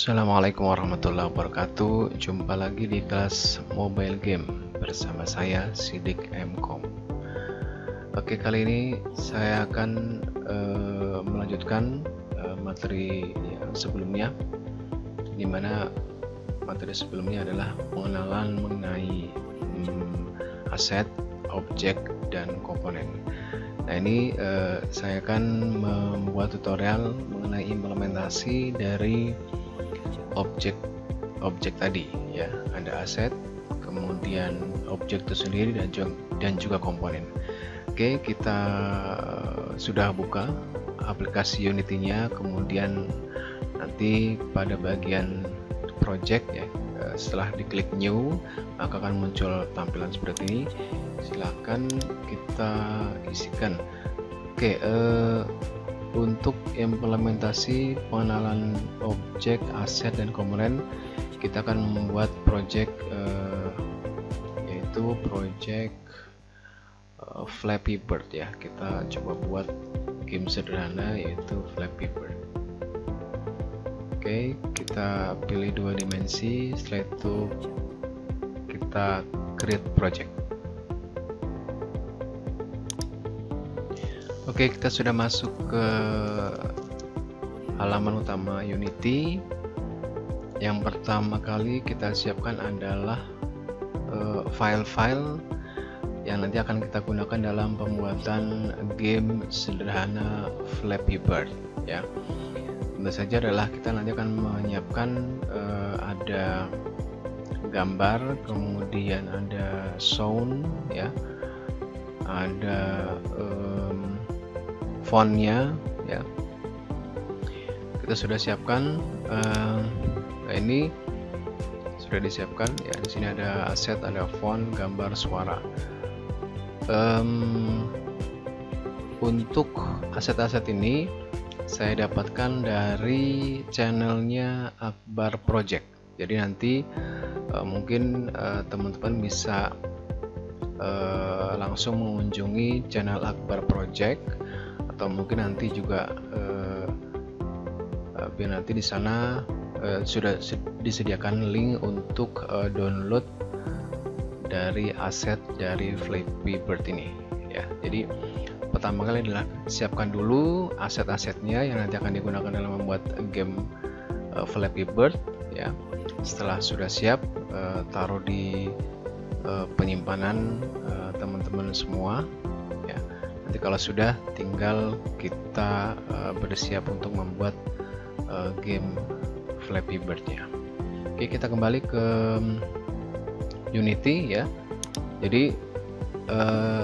Assalamualaikum warahmatullahi wabarakatuh. Jumpa lagi di kelas mobile game bersama saya Sidik Mkom. Oke, kali ini saya akan melanjutkan materi yang sebelumnya, di mana materi sebelumnya adalah pengenalan mengenai aset, objek, dan komponen. Nah, ini saya akan membuat tutorial mengenai implementasi dari objek tadi ya. Ada aset, kemudian objek itu sendiri, dan juga komponen. Oke, kita sudah buka aplikasi Unity-nya, kemudian nanti pada bagian project ya, setelah diklik new maka akan muncul tampilan seperti ini. Silahkan kita isikan. Oke, untuk implementasi pengenalan objek, aset, dan komponen, kita akan membuat project yaitu project Flappy Bird ya. Kita coba buat game sederhana yaitu Flappy Bird. Oke, kita pilih 2 dimensi, setelah itu kita create project. Oke, kita sudah masuk ke halaman utama Unity. Yang pertama kali kita siapkan adalah file-file yang nanti akan kita gunakan dalam pembuatan game sederhana Flappy Bird ya. Tentu saja adalah kita nanti akan menyiapkan ada gambar, kemudian ada sound ya, ada fontnya ya, kita sudah siapkan. Nah, ini sudah disiapkan ya. Di sini ada aset, ada font, gambar, suara. Untuk aset-aset ini saya dapatkan dari channelnya Akbar Project. Jadi nanti mungkin teman-teman bisa langsung mengunjungi channel Akbar Project, atau mungkin nanti juga biar nanti di sana sudah disediakan link untuk download dari aset dari Flappy Bird ini ya. Jadi pertama kali adalah siapkan dulu aset-asetnya yang nanti akan digunakan dalam membuat game Flappy Bird ya. Setelah sudah siap, taruh di penyimpanan teman-teman semua ya. Nanti kalau sudah, tinggal kita bersiap untuk membuat game Flappy Bird-nya. Oke, kita kembali ke Unity ya. Jadi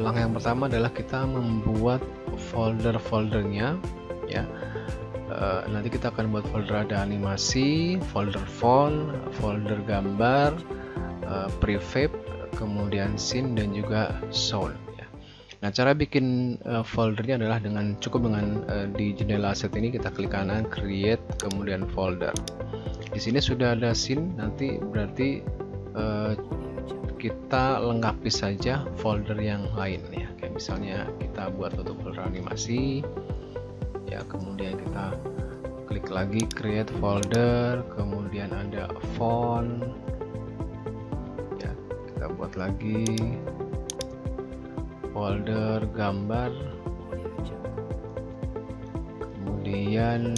langkah yang pertama adalah kita membuat folder-foldernya ya. Nanti kita akan buat folder, ada animasi, folder font, folder gambar, prefab, kemudian scene, dan juga sound ya. Nah, cara bikin foldernya adalah cukup dengan di jendela aset ini kita klik kanan, create, kemudian folder. Di sini sudah ada scene, nanti berarti kita lengkapi saja folder yang lain ya. Kayak misalnya kita buat untuk folder animasi ya, kemudian kita klik lagi create folder, kemudian ada font ya, kita buat lagi folder gambar, kemudian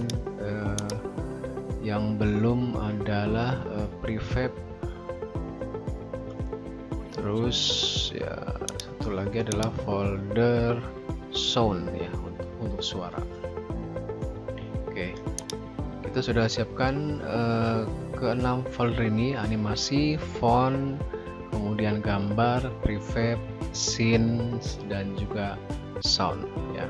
yang belum adalah prefab, terus ya satu lagi adalah folder sound ya, untuk suara. Oke, kita sudah siapkan ke-6 folder ini: animasi, font, kemudian gambar, prefab, scene, dan juga sound ya.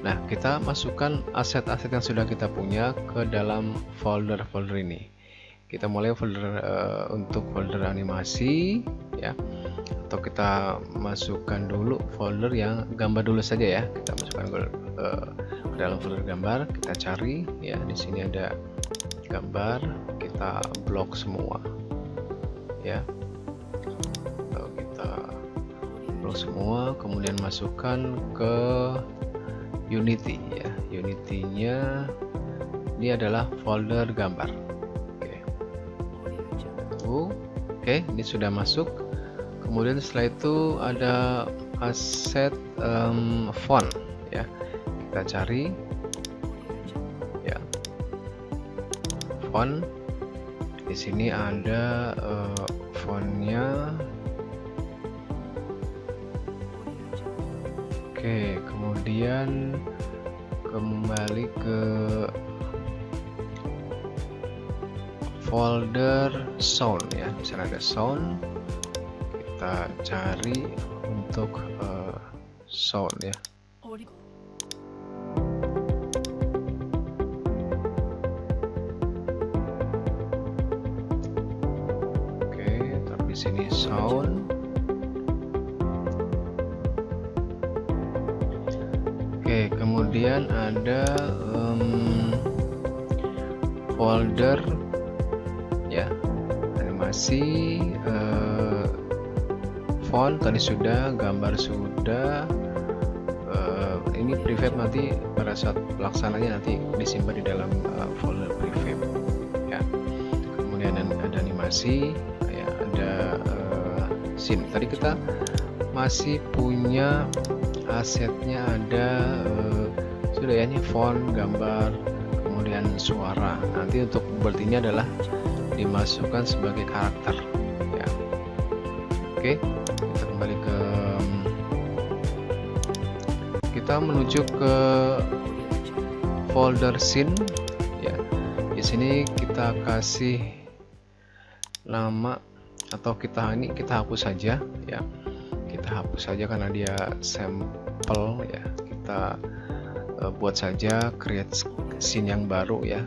Nah, kita masukkan aset-aset yang sudah kita punya ke dalam folder-folder ini. Kita mulai folder untuk folder animasi ya, atau kita masukkan dulu folder yang gambar dulu saja ya. Kita masukkan ke dalam folder gambar, kita cari ya. Di sini ada gambar, kita blok semua ya. Kita blok semua, kemudian masukkan ke Unity ya. Unity-nya ini adalah folder gambar. Oke, ini sudah masuk. Kemudian setelah itu ada aset font ya, kita cari ya, font. Di sini ada fontnya. Oke, kemudian kembali ke folder sound ya, di sana ada sound. Kita cari untuk sound ya. Oke, tapi di sini sound. Oke, kemudian ada folder ya, animasi, font tadi sudah, gambar sudah. Ini prefab, nanti pada saat pelaksananya nanti disimpan di dalam folder prefab ya. Kemudian ada animasi ya, ada scene. Tadi kita masih punya asetnya, ada sudah ya, ini font, gambar, kemudian suara. Nanti untuk build ini adalah dimasukkan sebagai karakter ya. Oke, kita kembali ke, kita menuju ke folder scene ya. Di sini kita kasih nama, atau kita hapus saja ya. Kita hapus saja karena dia sampel ya. Kita buat saja create scene yang baru ya,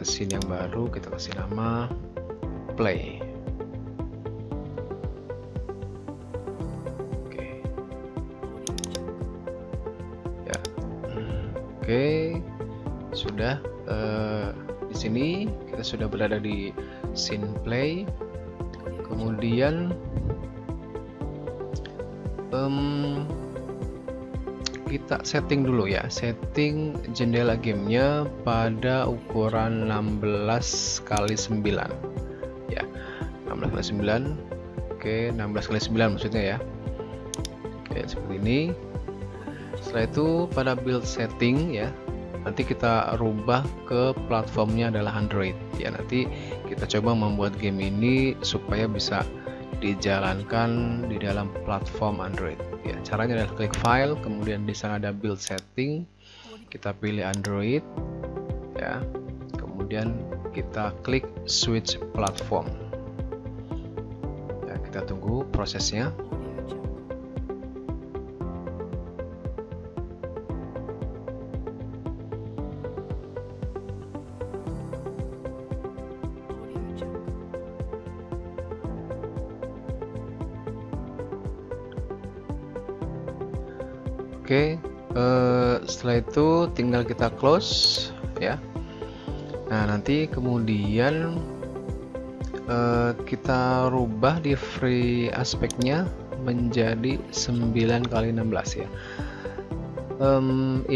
scene yang baru, kita kasih nama play. Oke ya, oke, sudah. Di sini kita sudah berada di scene play. Kemudian kita setting dulu ya, setting jendela gamenya pada ukuran 16x9 ya, 16x9. Oke, 16x9 maksudnya ya. Oke, seperti ini. Setelah itu pada build setting ya, nanti kita rubah ke platformnya adalah Android ya. Nanti kita coba membuat game ini supaya bisa dijalankan di dalam platform Android ya. Caranya adalah klik file, kemudian di sana ada build setting, kita pilih Android ya, kemudian kita klik switch platform ya. Kita tunggu prosesnya. Oke, setelah itu tinggal kita close ya. Nah, nanti kemudian kita rubah di free aspeknya menjadi 9x16 ya.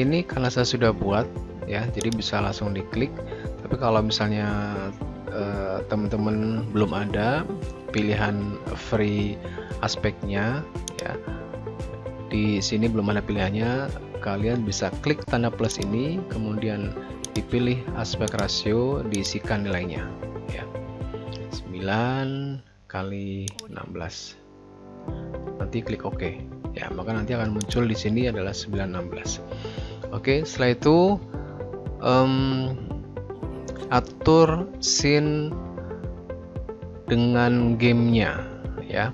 Ini karena saya sudah buat ya, jadi bisa langsung diklik. Tapi kalau misalnya teman-teman belum ada pilihan free aspeknya ya, di sini belum ada pilihannya, kalian bisa klik tanda plus ini, kemudian dipilih aspek rasio, diisikan nilainya ya, 9x16. Nanti klik OK ya, maka nanti akan muncul di sini adalah 916. Oke, setelah itu atur scene dengan gamenya ya.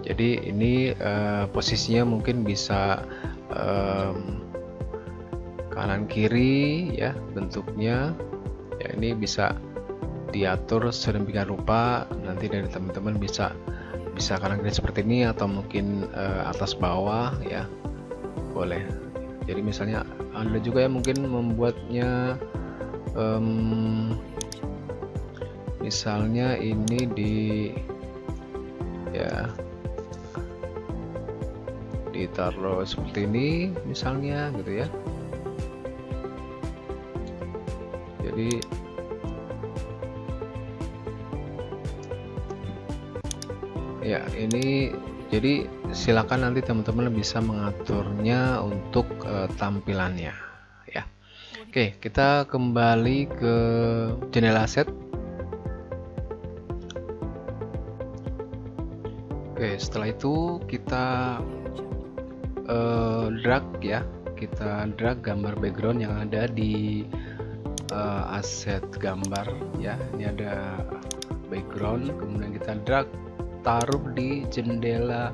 Jadi ini posisinya mungkin bisa kanan kiri ya, bentuknya ya, ini bisa diatur sedemikian rupa. Nanti dari teman-teman bisa kanan kiri seperti ini, atau mungkin atas bawah ya, boleh. Jadi misalnya Anda juga yang mungkin membuatnya misalnya ini di ya, ditaruh seperti ini misalnya gitu ya. Jadi ya ini, jadi silakan nanti teman-teman bisa mengaturnya untuk tampilannya ya. Oke, kita kembali ke jendela set. Oke, setelah itu kita drag ya, kita drag gambar background yang ada di aset gambar ya. Ini ada background, kemudian kita drag taruh di jendela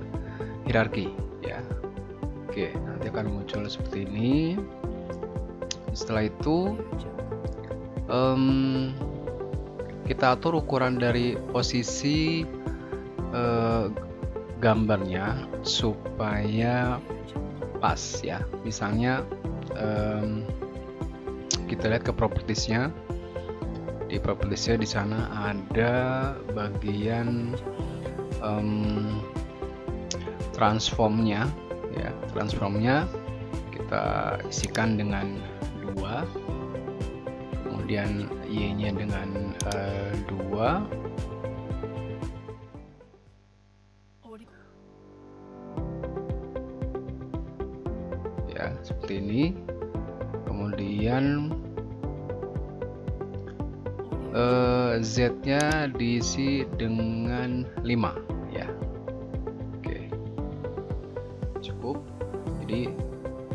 hierarki ya. Oke, nanti akan muncul seperti ini. Setelah itu kita atur ukuran dari posisi gambarnya supaya pas ya. Misalnya kita lihat ke propertiesnya. Di propertiesnya di sana ada bagian transformnya ya. Transformnya kita isikan dengan 2, kemudian Y nya dengan 2, ya seperti ini. Kemudian Z nya diisi dengan 5 ya. Oke, cukup. Jadi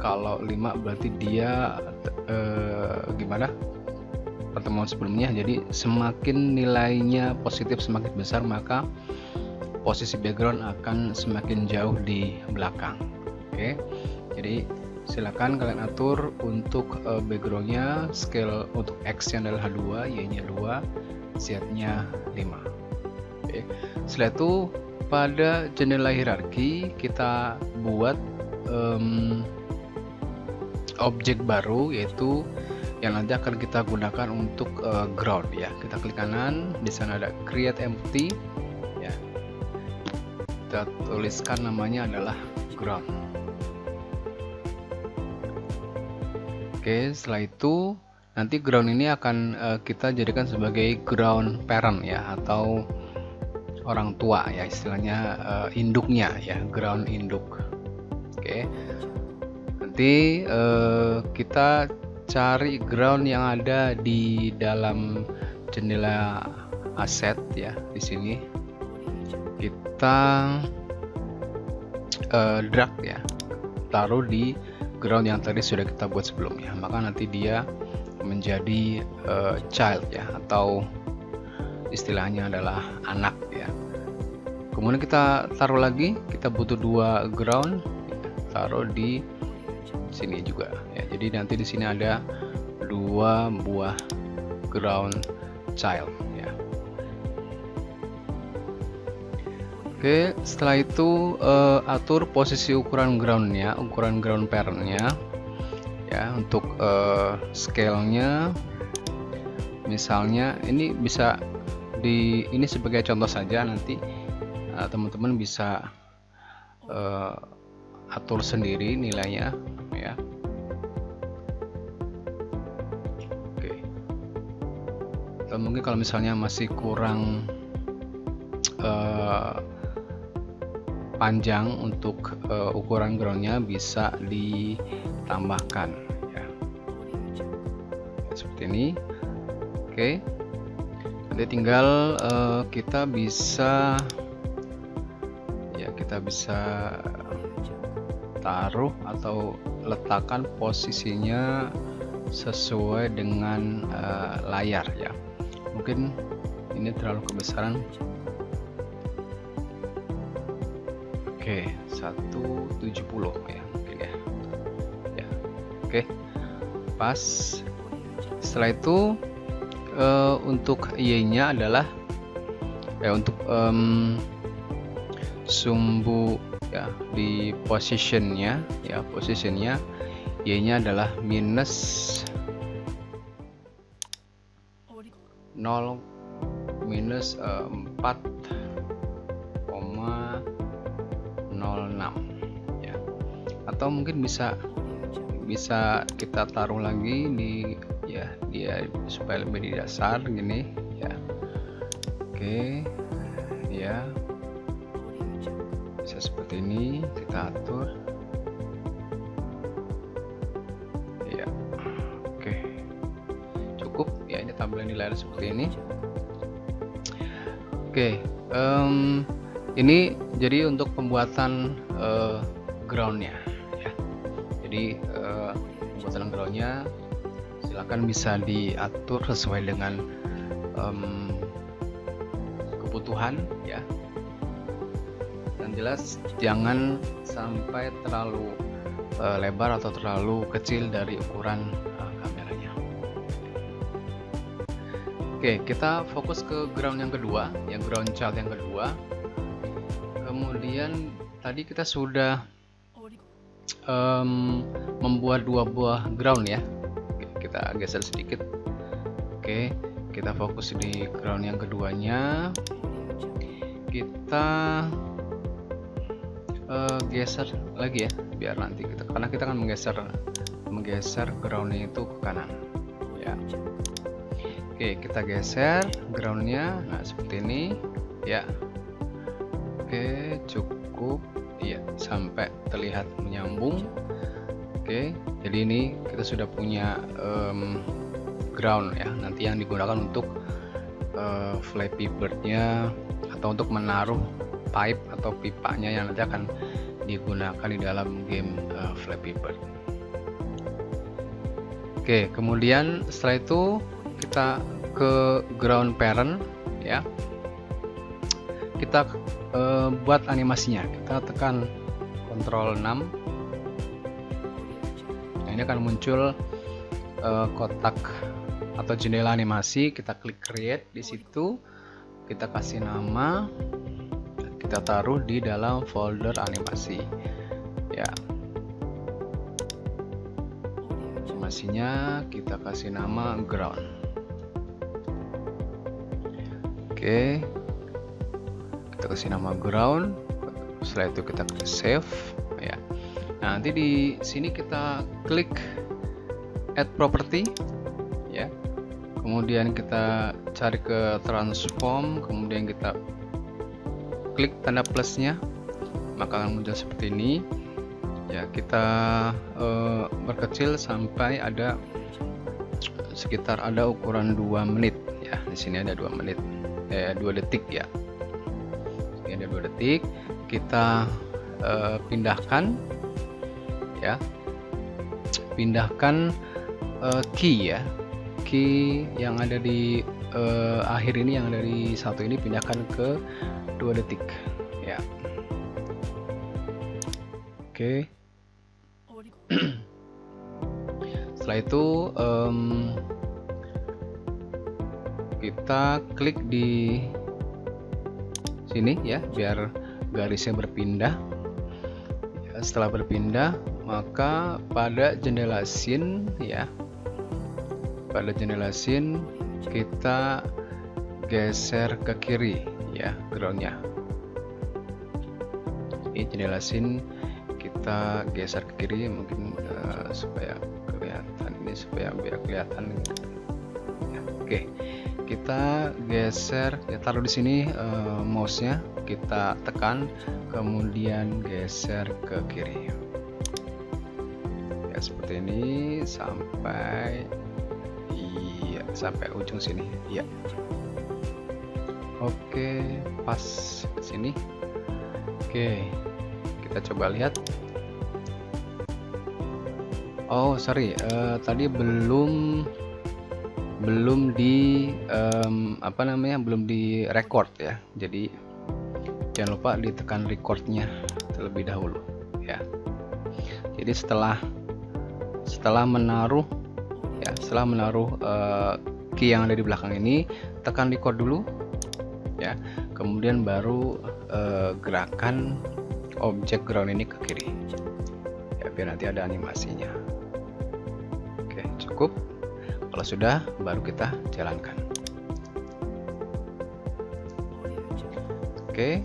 kalau 5 berarti dia gimana pertemuan sebelumnya, jadi semakin nilainya positif semakin besar, maka posisi background akan semakin jauh di belakang. Oke, jadi silakan kalian atur untuk backgroundnya, scale untuk X nya adalah 2, Y nya 2, Z nya 5. Oke. Setelah itu pada jendela hierarki kita buat objek baru, yaitu yang nanti akan kita gunakan untuk ground ya. Kita klik kanan, di sana ada create empty ya. Kita tuliskan namanya adalah ground. Oke, setelah itu nanti ground ini akan kita jadikan sebagai ground parent ya, atau orang tua ya, istilahnya induknya ya, ground induk. Oke, nanti kita cari ground yang ada di dalam jendela aset ya. Di sini kita drag ya, taruh di ground yang tadi sudah kita buat sebelumnya, maka nanti dia menjadi child ya, atau istilahnya adalah anak ya. Kemudian kita taruh lagi, kita butuh 2 ground, taruh di sini juga ya. Jadi nanti di sini ada 2 buah ground child ya. Oke, setelah itu atur posisi ukuran groundnya, ukuran ground parentnya ya. Untuk scale-nya, misalnya ini bisa ini sebagai contoh saja, nanti teman-teman bisa atur sendiri nilainya ya. Oke, atau mungkin kalau misalnya masih kurang panjang untuk ukuran groundnya, bisa ditambahkan ya, seperti ini. Oke, nanti tinggal kita bisa taruh atau letakkan posisinya sesuai dengan layar ya. Mungkin ini terlalu kebesaran. Oke, 170 ya mungkin ya. Ya. Oke, pas. Setelah itu untuk Y-nya adalah untuk sumbu ya, di positionnya ya, positionnya Y-nya adalah minus 0 minus 4,06 ya. Atau mungkin bisa kita taruh lagi di ya, dia supaya lebih di dasar gini ya. Oke ya, bisa seperti ini kita atur ya. Oke, cukup ya, ini tampilan di layar seperti ini. Oke, ini jadi untuk pembuatan groundnya ya. Jadi pembuatan groundnya silakan bisa diatur sesuai dengan kebutuhan ya. Yang jelas jangan sampai terlalu lebar atau terlalu kecil dari ukuran kameranya. Oke, kita fokus ke ground yang kedua, yang ground child yang kedua. Kemudian tadi kita sudah membuat 2 buah ground ya. Oke, kita geser sedikit. Oke, kita fokus di ground yang keduanya. Kita geser lagi ya, biar nanti karena kita akan menggeser groundnya itu ke kanan ya. Oke, kita geser groundnya, nah seperti ini ya. Oke, cukup ya, sampai terlihat menyambung. Oke, jadi ini kita sudah punya ground ya, nanti yang digunakan untuk Flappy Bird-nya atau untuk menaruh pipe atau pipanya yang nanti akan digunakan di dalam game Flappy Bird. Oke, kemudian setelah itu kita ke ground parent ya. Kita buat animasinya, kita tekan Ctrl 6. Nah, ini akan muncul kotak atau jendela animasi. Kita klik create di situ, kita kasih nama, kita taruh di dalam folder animasi ya. Animasinya kita kasih nama ground. Oke, kita kasih nama ground. Setelah itu kita klik save ya. Nah, nanti di sini kita klik add property ya. Kemudian kita cari ke transform, kemudian kita klik tanda plusnya, maka akan muncul seperti ini ya. Kita berkecil sampai ada sekitar ada ukuran 2 menit ya. Di sini ada 2 menit, 2 detik ya. Ini ada 2 detik. Kita pindahkan ya, pindahkan key ya, key yang ada di akhir ini, yang dari 1 ini pindahkan ke 2 detik ya. Oke. Setelah itu kita klik di sini ya, biar garisnya berpindah ya. Setelah berpindah, maka pada jendela scene ya, pada jendela scene kita geser ke kiri ya groundnya. Ini jendela scene kita geser ke kiri, mungkin supaya kelihatan ini, supaya biar kelihatan ya. Oke, kita geser ya, taruh di sini mouse-nya, kita tekan, kemudian geser ke kiri ya, seperti ini sampai iya, sampai ujung sini ya. Oke, pas sini. Oke, kita coba lihat. Oh sorry, tadi belum di apa namanya, belum di record ya. Jadi jangan lupa ditekan recordnya terlebih dahulu ya. Jadi setelah menaruh ya, setelah menaruh key yang ada di belakang ini, tekan record dulu ya, kemudian baru gerakan objek ground ini ke kiri ya, biar nanti ada animasinya. Oke, cukup. Kalau sudah, baru kita jalankan. Oke,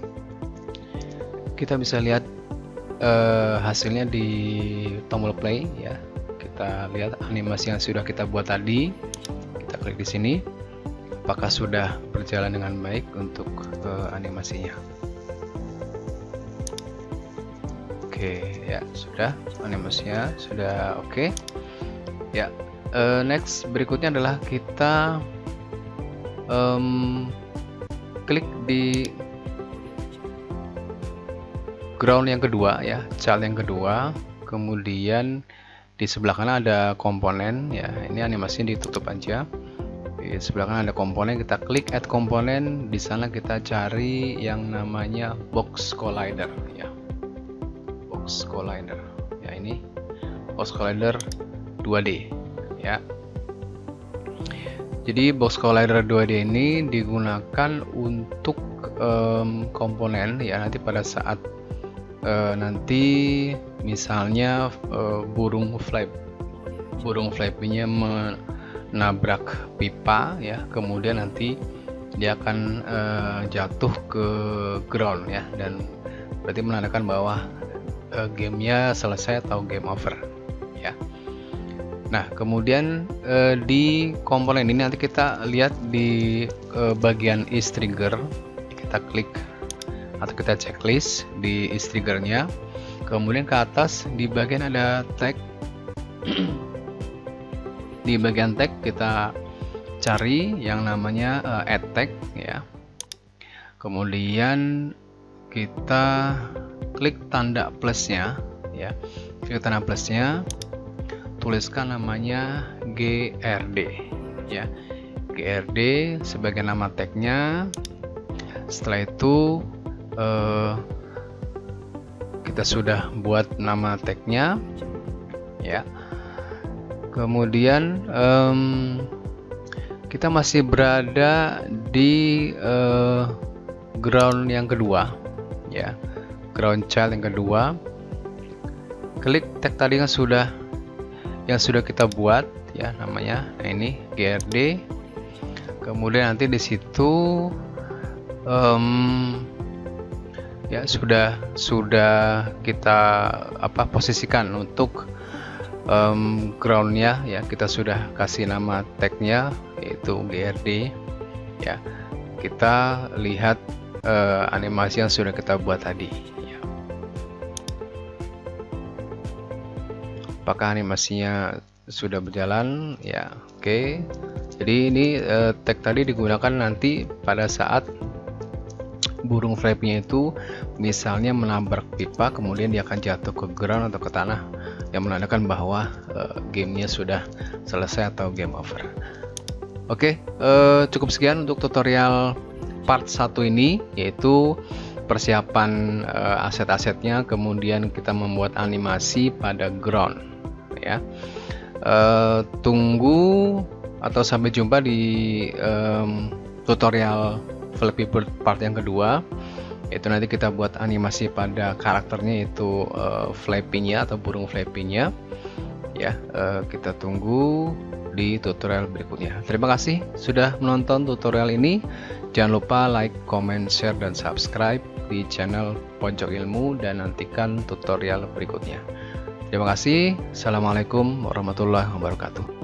kita bisa lihat hasilnya di tombol play ya. kita lihat animasi yang sudah kita buat tadi. Kita klik di sini, apakah sudah berjalan dengan baik untuk animasinya. Oke, ya sudah, animasinya sudah oke. Ya, next berikutnya adalah kita klik di ground yang kedua ya, child yang kedua. Kemudian di sebelah kanan ada komponen ya, ini animasinya ditutup aja. Di sebelah kanan ada komponen, kita klik add komponen. Di sana kita cari yang namanya box collider ya, box collider ya, ini box collider 2D ya. Jadi box collider 2D ini digunakan untuk komponen ya, nanti pada saat nanti misalnya burung flappy-nya menabrak pipa ya, kemudian nanti dia akan jatuh ke ground ya, dan berarti menandakan bahwa gamenya selesai atau game over ya. Nah, kemudian di komponen ini nanti kita lihat di bagian is trigger, kita klik atau kita checklist di is triggernya. Kemudian ke atas di bagian ada tag. Di bagian tag kita cari yang namanya add tag ya. Kemudian kita klik tanda plusnya ya, klik tanda plusnya, tuliskan namanya GRD ya, GRD sebagai nama tagnya. Setelah itu kita sudah buat nama tagnya ya. Kemudian kita masih berada di ground yang kedua ya, ground child yang kedua. Klik tag tadi yang sudah kita buat ya, namanya ini GRD. Kemudian nanti di situ ya sudah kita posisikan untuk groundnya ya, kita sudah kasih nama tagnya yaitu GRD ya. Kita lihat animasi yang sudah kita buat tadi ya. Apakah animasinya sudah berjalan ya? Oke. Jadi ini tag tadi digunakan nanti pada saat burung flappy-nya itu misalnya menabrak pipa, kemudian dia akan jatuh ke ground atau ke tanah, yang menandakan bahwa gamenya sudah selesai atau game over. Oke, cukup sekian untuk tutorial part 1 ini, yaitu persiapan aset-asetnya, kemudian kita membuat animasi pada ground ya. Tunggu atau sampai jumpa di tutorial Flappy Bird part yang kedua, yaitu nanti kita buat animasi pada karakternya, yaitu flappy-nya atau burung flappy-nya ya. Kita tunggu di tutorial berikutnya. Terima kasih sudah menonton tutorial ini. Jangan lupa like, comment, share, dan subscribe di channel Pojok Ilmu, dan nantikan tutorial berikutnya. Terima kasih. Assalamualaikum warahmatullahi wabarakatuh.